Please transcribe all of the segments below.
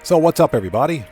So what's up, everybody?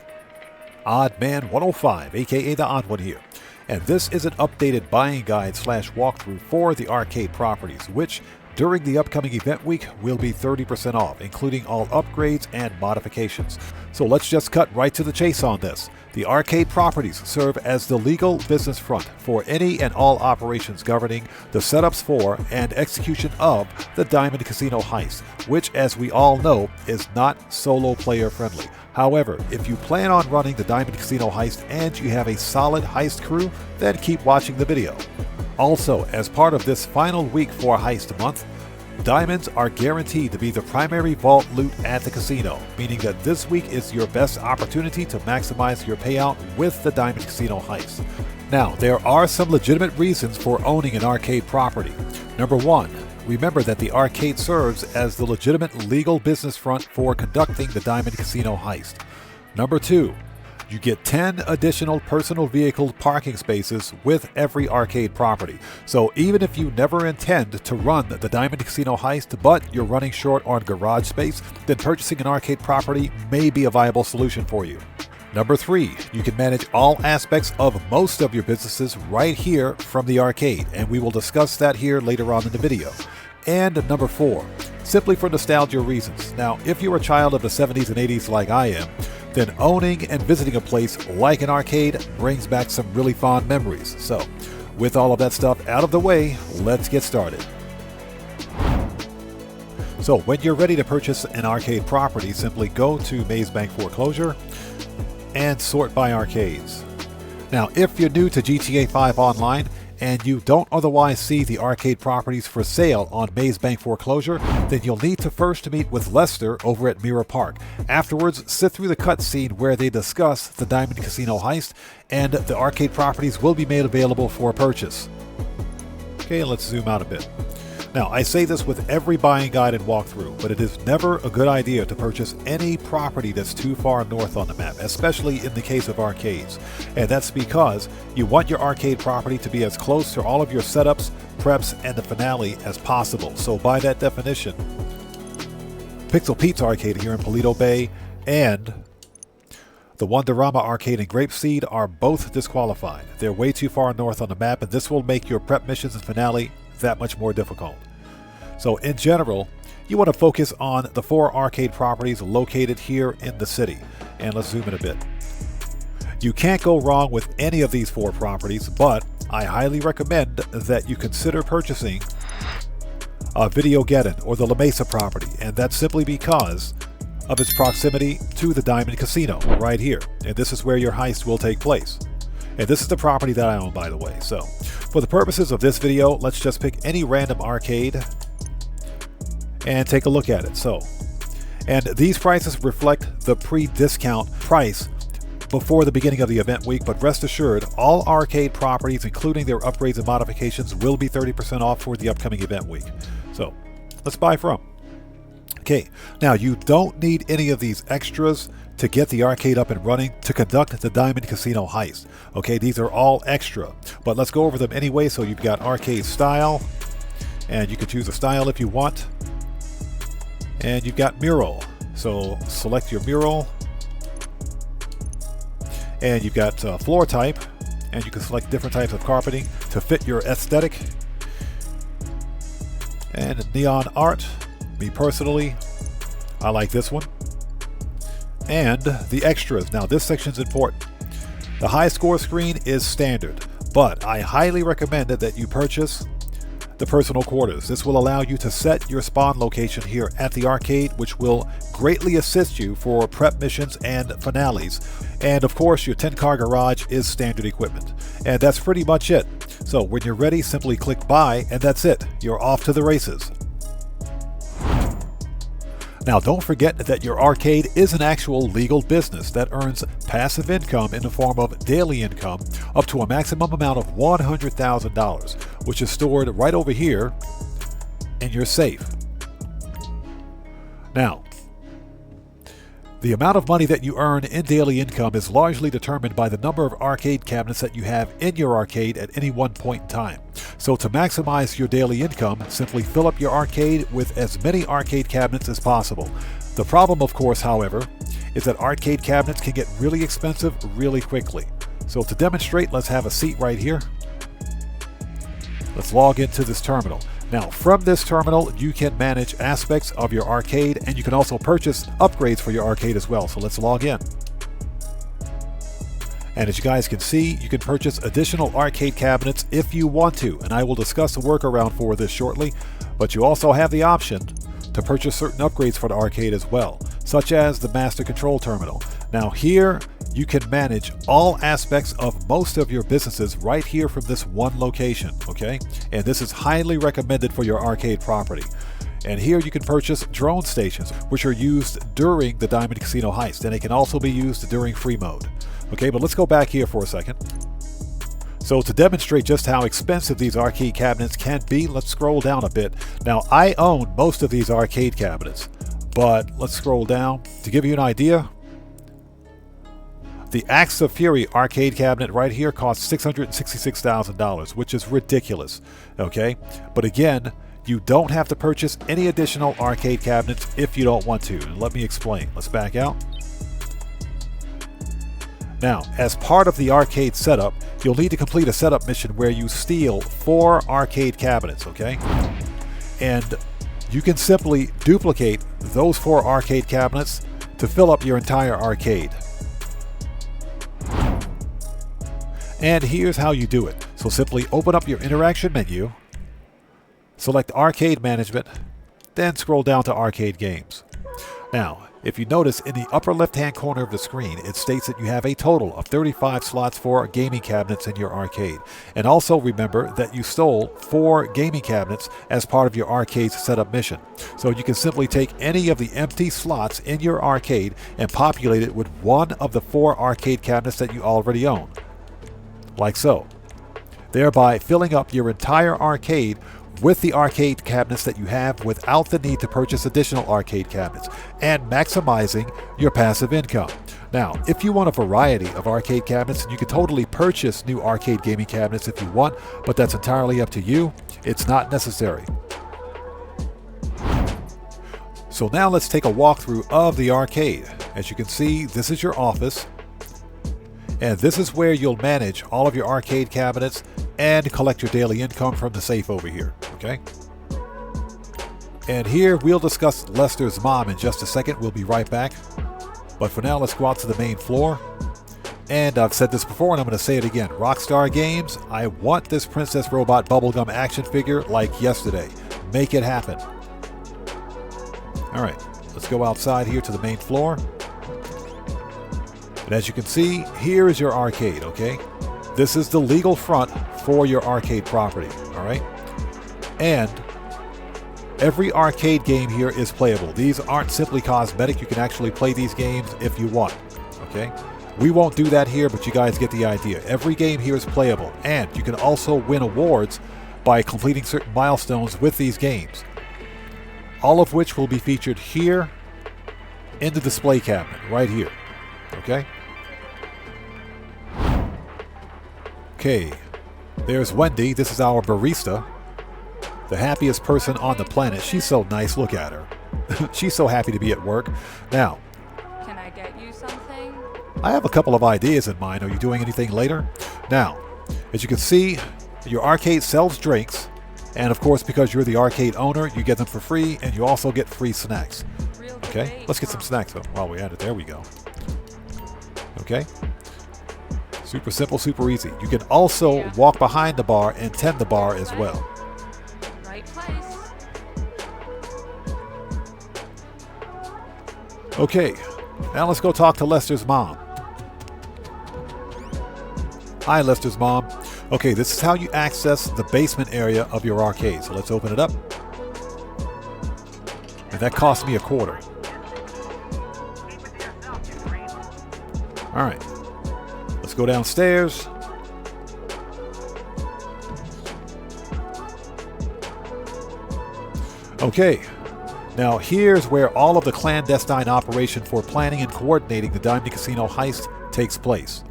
OddMan105, aka the Odd One here, and this is an updated buying guide / walkthrough for the arcade properties, which during the upcoming event week will be 30% off, including all upgrades and modifications. So let's just cut right to the chase on this. The arcade properties serve as the legal business front for any and all operations governing the setups for and execution of the Diamond Casino heist, which, as we all know, is not solo player friendly. However, if you plan on running the Diamond Casino heist and you have a solid heist crew, then keep watching the video. Also, as part of this final week for Heist Month, diamonds are guaranteed to be the primary vault loot at the casino, meaning that this week is your best opportunity to maximize your payout with the Diamond Casino heist. Now, there are some legitimate reasons for owning an arcade property. Number one, remember that the arcade serves as the legitimate legal business front for conducting the Diamond Casino heist. Number two, you get 10 additional personal vehicle parking spaces with every arcade property. So even if you never intend to run the Diamond Casino heist, but you're running short on garage space, then purchasing an arcade property may be a viable solution for you. Number three, you can manage all aspects of most of your businesses right here from the arcade, and we will discuss that here later on in the video. And number four, simply for nostalgia reasons. Now, if you're a child of the 70s and 80s like I am, then owning and visiting a place like an arcade brings back some really fond memories. So, with all of that stuff out of the way, let's get started. So, when you're ready to purchase an arcade property, simply go to Maze Bank Foreclosure and sort by arcades. Now, if you're new to GTA 5 Online, and you don't otherwise see the arcade properties for sale on Maze Bank Foreclosure, then you'll need to first meet with Lester over at Mirror Park. Afterwards, sit through the cutscene where they discuss the Diamond Casino heist, and the arcade properties will be made available for purchase. Okay, let's zoom out a bit. Now, I say this with every buying guide and walkthrough, but it is never a good idea to purchase any property that's too far north on the map, especially in the case of arcades. And that's because you want your arcade property to be as close to all of your setups, preps, and the finale as possible. So by that definition, Pixel Pete's Arcade here in Paleto Bay and the Wonderama Arcade in Grapeseed are both disqualified. They're way too far north on the map, and this will make your prep missions and finale that much more difficult. So in general, you want to focus on the 4 arcade properties located here in the city. And let's zoom in a bit. You can't go wrong with any of these 4 properties, but I highly recommend that you consider purchasing Videogeddon or the La Mesa property, and that's simply because of its proximity to the Diamond Casino right here. And this is where your heist will take place. And this is the property that I own, by the way. So for the purposes of this video, let's just pick any random arcade and take a look at it. And these prices reflect the pre-discount price before the beginning of the event week, but rest assured, all arcade properties, including their upgrades and modifications, will be 30% off for the upcoming event week. So let's buy from. Okay, now you don't need any of these extras to get the arcade up and running to conduct the Diamond Casino heist. Okay, these are all extra, but let's go over them anyway. So you've got arcade style, and you can choose a style if you want. And you've got mural, so select your mural. And you've got floor type, and you can select different types of carpeting to fit your aesthetic. And neon art, me personally, I like this one. And the extras. Now this section is important. The high score screen is standard, but I highly recommend that you purchase the personal quarters. This will allow you to set your spawn location here at the arcade, which will greatly assist you for prep missions and finales. And of course, your 10-car garage is standard equipment. And that's pretty much it. So when you're ready, simply click buy, and that's it. You're off to the races. Now, don't forget that your arcade is an actual legal business that earns passive income in the form of daily income up to a maximum amount of $100,000, which is stored right over here in your safe. Now, the amount of money that you earn in daily income is largely determined by the number of arcade cabinets that you have in your arcade at any one point in time. So to maximize your daily income, simply fill up your arcade with as many arcade cabinets as possible. The problem, of course, however, is that arcade cabinets can get really expensive really quickly. So to demonstrate, let's have a seat right here. Let's log into this terminal. Now, from this terminal, you can manage aspects of your arcade, and you can also purchase upgrades for your arcade as well. So let's log in. And as you guys can see, you can purchase additional arcade cabinets if you want to, and I will discuss the workaround for this shortly. But you also have the option to purchase certain upgrades for the arcade as well, such as the Master Control Terminal. Now here, you can manage all aspects of most of your businesses right here from this one location, okay? And this is highly recommended for your arcade property. And here you can purchase drone stations, which are used during the Diamond Casino Heist, and they can also be used during free mode. Okay, but let's go back here for a second. So to demonstrate just how expensive these arcade cabinets can be, let's scroll down a bit. Now, I own most of these arcade cabinets, but let's scroll down. To give you an idea, the Axe of Fury arcade cabinet right here costs $666,000, which is ridiculous, okay? But again, you don't have to purchase any additional arcade cabinets if you don't want to. And let me explain. Let's back out. Now, as part of the arcade setup, you'll need to complete a setup mission where you steal 4 arcade cabinets, okay? And you can simply duplicate those 4 arcade cabinets to fill up your entire arcade. And here's how you do it. So simply open up your interaction menu, select Arcade Management, then scroll down to Arcade Games. Now, if you notice in the upper left-hand corner of the screen, it states that you have a total of 35 slots for gaming cabinets in your arcade. And also remember that you stole 4 gaming cabinets as part of your arcade's setup mission. So you can simply take any of the empty slots in your arcade and populate it with one of the 4 arcade cabinets that you already own. Like so. Thereby filling up your entire arcade with the arcade cabinets that you have without the need to purchase additional arcade cabinets, and maximizing your passive income. Now, if you want a variety of arcade cabinets, you can totally purchase new arcade gaming cabinets if you want, but that's entirely up to you. It's not necessary. So now let's take a walkthrough of the arcade. As you can see, this is your office, and this is where you'll manage all of your arcade cabinets and collect your daily income from the safe over here, okay? And here we'll discuss Lester's mom in just a second. We'll be right back. But for now, let's go out to the main floor. And I've said this before, and I'm going to say it again. Rockstar Games, I want this Princess Robot bubblegum action figure like yesterday. Make it happen. All right, let's go outside here to the main floor. And as you can see, here is your arcade, okay? This is the legal front for your arcade property, all right? And every arcade game here is playable. These aren't simply cosmetic. You can actually play these games if you want, okay? We won't do that here, but you guys get the idea. Every game here is playable, and you can also win awards by completing certain milestones with these games, all of which will be featured here in the display cabinet right here, okay? Okay, there's Wendy. This is our barista, the happiest person on the planet. She's so nice. Look at her. She's so happy to be at work. Now, can I get you something? I have a couple of ideas in mind. Are you doing anything later? Now, as you can see, your arcade sells drinks, and of course, because you're the arcade owner, you get them for free, and you also get free snacks. Okay, let's get some snacks while we're at it. There we go. Okay. Super simple, super easy. You can also walk behind the bar and tend the bar as well. Right place. Okay, now let's go talk to Lester's mom. Hi, Lester's mom. Okay, this is how you access the basement area of your arcade. So let's open it up. And that cost me $0.25. All right. Let's go downstairs. Okay, now here's where all of the clandestine operation for planning and coordinating the Diamond Casino heist takes place.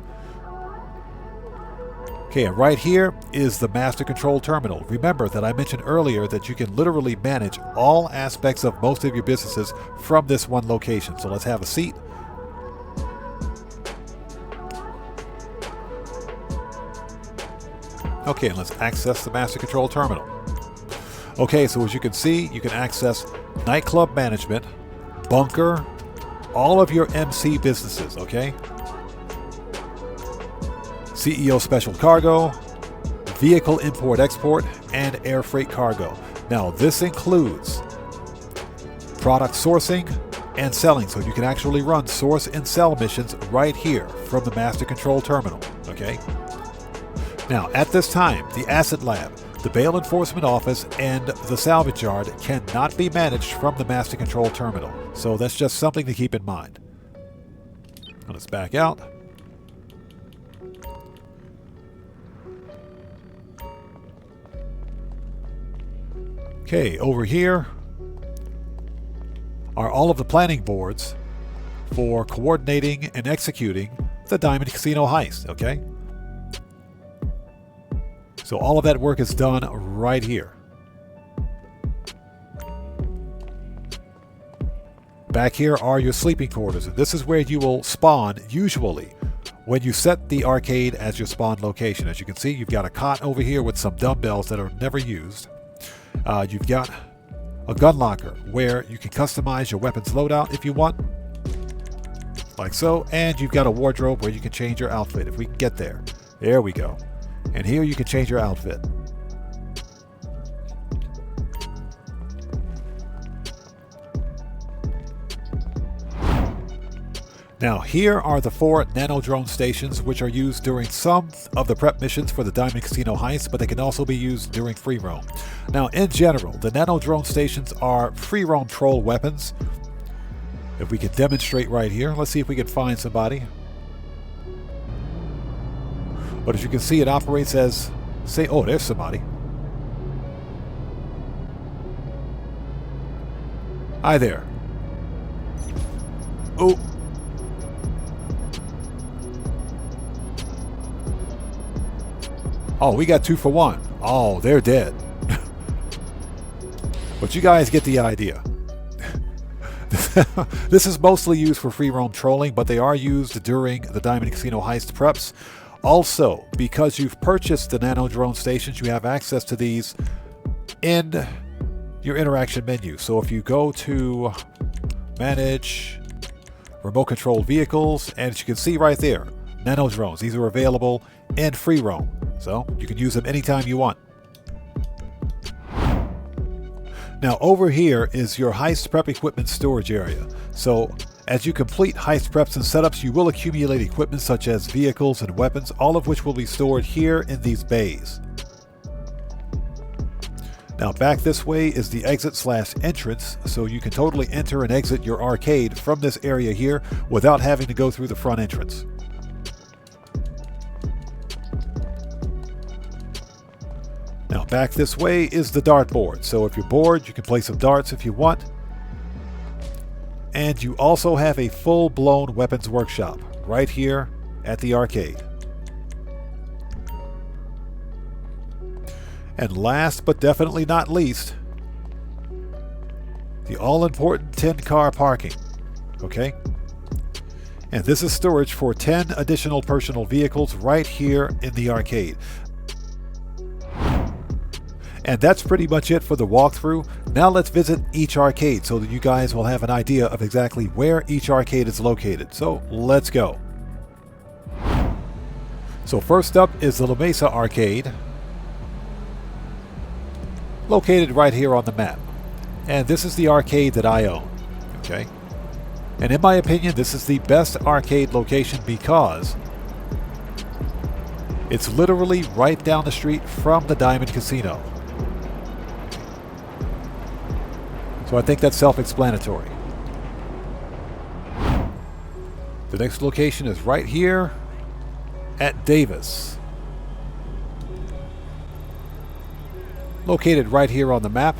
Okay, and right here is the Master Control Terminal. Remember that I mentioned earlier that you can literally manage all aspects of most of your businesses from this one location. So let's have a seat. Okay, and let's access the Master Control Terminal. Okay, so as you can see, you can access nightclub management, bunker, all of your MC businesses, okay? CEO special cargo, vehicle import-export, and air freight cargo. Now, this includes product sourcing and selling, so you can actually run source and sell missions right here from the Master Control Terminal, okay? Now, at this time, the Asset Lab, the Bail Enforcement Office, and the Salvage Yard cannot be managed from the Master Control Terminal, so that's just something to keep in mind. Now let's back out. Okay, over here are all of the planning boards for coordinating and executing the Diamond Casino heist, okay? So all of that work is done right here. Back here are your sleeping quarters. This is where you will spawn usually when you set the arcade as your spawn location. As you can see, you've got a cot over here with some dumbbells that are never used. You've got a gun locker where you can customize your weapons loadout if you want, like so, and you've got a wardrobe where you can change your outfit if we can get there. There we go. And here you can change your outfit. Now here are the 4 nano drone stations which are used during some of the prep missions for the Diamond Casino heist, but they can also be used during free roam. Now in general, the nano drone stations are free roam troll weapons. If we can demonstrate right here, let's see if we can find somebody. But as you can see, it operates as, say, oh, there's somebody. Hi there. Oh. Oh, we got 2 for 1. Oh, they're dead. But you guys get the idea. This is mostly used for free roam trolling, but they are used during the Diamond Casino heist preps. Also, because you've purchased the nano drone stations, you have access to these in your interaction menu. So if you go to manage remote controlled vehicles, and as you can see right there, nano drones, these are available in free roam. So you can use them anytime you want. Now over here is your heist prep equipment storage area. So as you complete heist preps and setups, you will accumulate equipment such as vehicles and weapons, all of which will be stored here in these bays. Now back this way is the exit/entrance, so you can totally enter and exit your arcade from this area here without having to go through the front entrance. Now back this way is the dartboard, so if you're bored, you can play some darts if you want. And you also have a full-blown weapons workshop right here at the arcade. And last but definitely not least, the all-important 10-car parking, okay? And this is storage for 10 additional personal vehicles right here in the arcade. And that's pretty much it for the walkthrough. Now let's visit each arcade so that you guys will have an idea of exactly where each arcade is located. So let's go. So first up is the La Mesa Arcade, located right here on the map. And this is the arcade that I own, okay? And in my opinion, this is the best arcade location because it's literally right down the street from the Diamond Casino. So I think that's self-explanatory. The next location is right here at Davis, located right here on the map,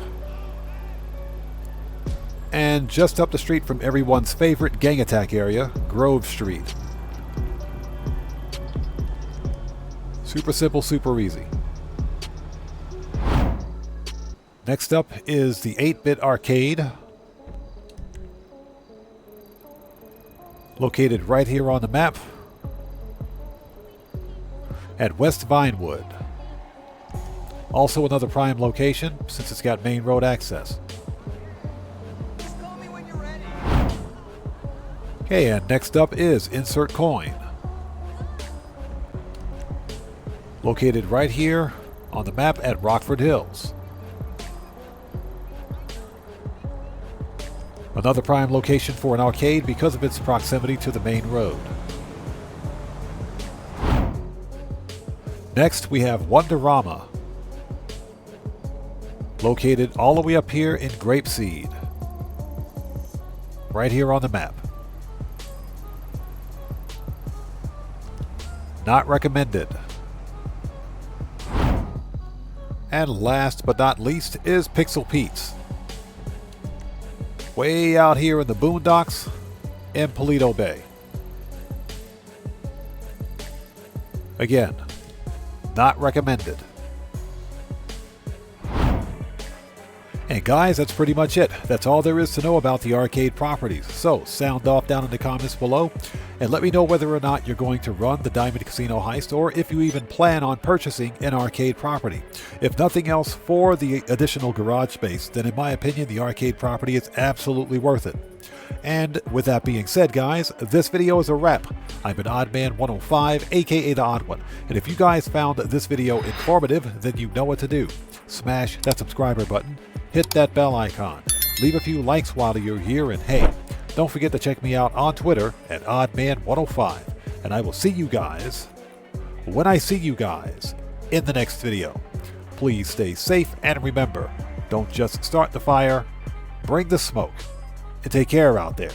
and just up the street from everyone's favorite gang attack area, Grove Street. Super simple, super easy. Next up is the 8-bit arcade, located right here on the map at West Vinewood. Also another prime location since it's got main road access. Just call me when you're ready. Okay, and next up is Insert Coin. Located right here on the map at Rockford Hills. Another prime location for an arcade because of its proximity to the main road. Next, we have Wonderama. Located all the way up here in Grapeseed. Right here on the map. Not recommended. And last but not least is Pixel Pete's. Way out here in the boondocks in Paleto Bay. Again, not recommended. And guys, that's pretty much it. That's all there is to know about the arcade properties. So sound off down in the comments below and let me know whether or not you're going to run the Diamond Casino Heist or if you even plan on purchasing an arcade property. If nothing else for the additional garage space, then in my opinion the arcade property is absolutely worth it. And with that being said, guys, this video is a wrap. I've been OddMan105, aka The Odd One, and if you guys found this video informative, then you know what to do. Smash that subscriber button, hit that bell icon, leave a few likes while you're here, and hey, don't forget to check me out on Twitter at OddMan105, and I will see you guys when I see you guys in the next video. Please stay safe, and remember, don't just start the fire, bring the smoke. And take care out there.